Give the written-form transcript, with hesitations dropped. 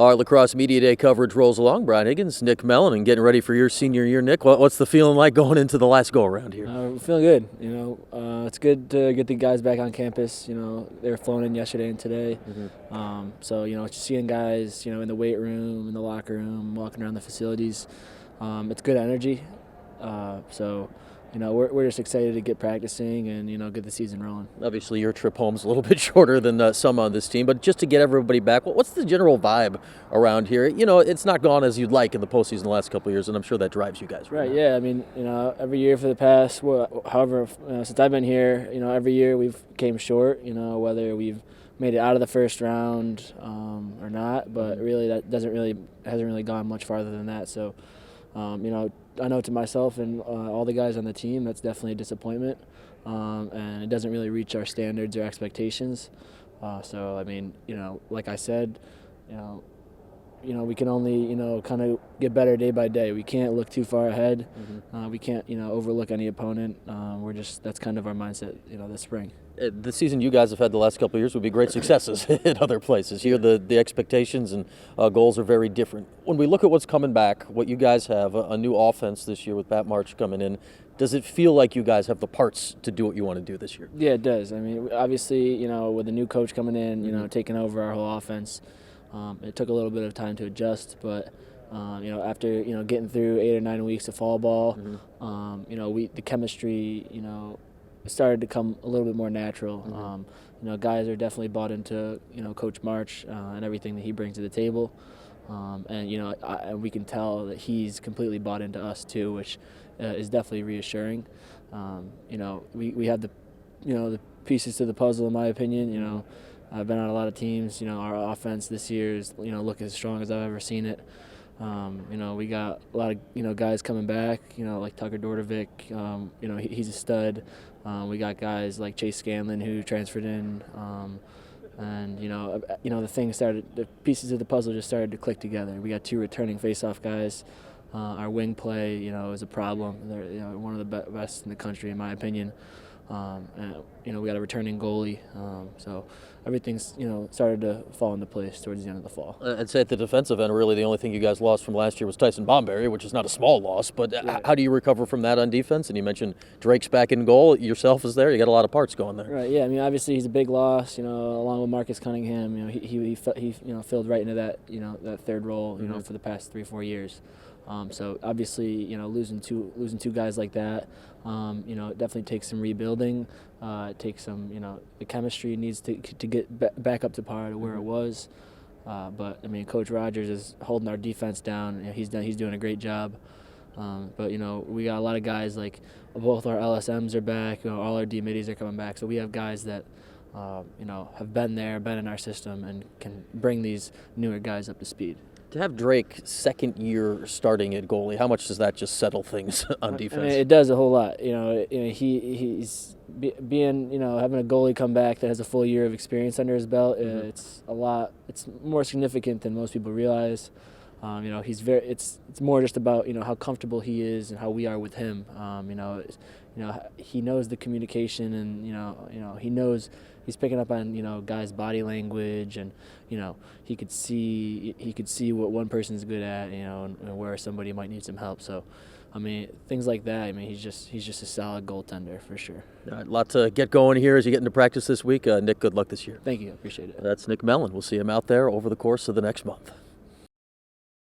Our Lacrosse Media Day coverage rolls along. Brian Higgins, Nick Mellen, and getting ready for your senior year. Nick, what's the feeling like going into the last go-around here? We're feeling good. It's good to get the guys back on campus. They were flown in yesterday and today. Just seeing guys, in the weight room, in the locker room, walking around the facilities, it's good energy. We're just excited to get practicing and, get the season rolling. Obviously, your trip home's a little bit shorter than some on this team, but just to get everybody back, what's the general vibe around here? It's not gone as you'd like in the postseason the last couple of years, and I'm sure that drives you guys. Right, yeah. Every year for the past, since I've been here, every year we've came short, whether we've made it out of the first round or not, but really that hasn't really gone much farther than that. So, I know to myself and all the guys on the team, that's definitely a disappointment, and it doesn't really reach our standards or expectations. Like I said, we can only, kind of get better day by day. We can't look too far ahead. We can't, overlook any opponent. That's kind of our mindset, this spring. The season you guys have had the last couple of years would be great successes at other places. Here, the expectations and goals are very different. When we look at what's coming back, what you guys have, a new offense this year with Pat March coming in, does it feel like you guys have the parts to do what you want to do this year? Yeah, it does. Obviously, with a new coach coming in, taking over our whole offense, it took a little bit of time to adjust, but after getting through 8 or 9 weeks of fall ball, the chemistry started to come a little bit more natural. Guys are definitely bought into Coach March and everything that he brings to the table, and we can tell that he's completely bought into us too, which is definitely reassuring. We have the pieces to the puzzle, in my opinion. I've been on a lot of teams. Our offense this year is looking as strong as I've ever seen it. We got a lot of guys coming back. Like Tucker Dordovic. He's a stud. We got guys like Chase Scanlon who transferred in. The pieces of the puzzle just started to click together. We got 2 returning face-off guys. Our wing play, is a problem. They're one of the best in the country, in my opinion. We got a returning goalie, so everything's started to fall into place towards the end of the fall. I'd say at the defensive end, really the only thing you guys lost from last year was Tyson Bomberry, which is not a small loss. But how do you recover from that on defense? And you mentioned Drake's back in goal. Yourself is there. You got a lot of parts going there. Right. Yeah. Obviously he's a big loss. Along with Marcus Cunningham. He filled right into that that third role. For the past 3-4 years. So obviously, losing two guys like that, it definitely takes some rebuilding. It takes some, the chemistry needs to get back up to par to where it was. But Coach Rogers is holding our defense down. He's doing a great job. But we got a lot of guys like both our LSMs are back. All our D-middies are coming back. So we have guys that have been in our system and can bring these newer guys up to speed. To have Drake second year starting at goalie, how much does that just settle things on defense? It does a whole lot. He's being having a goalie come back that has a full year of experience under his belt. It's a lot. It's more significant than most people realize. It's more just about how comfortable he is and how we are with him. He knows the communication and he knows he's picking up on guys' body language and he could see what one person's good at and where somebody might need some help. So things like that. He's just a solid goaltender for sure. All right, a lot to get going here as you get into practice this week. Nick, good luck this year. Thank you. I appreciate it. That's Nick Mellen. We'll see him out there over the course of the next month.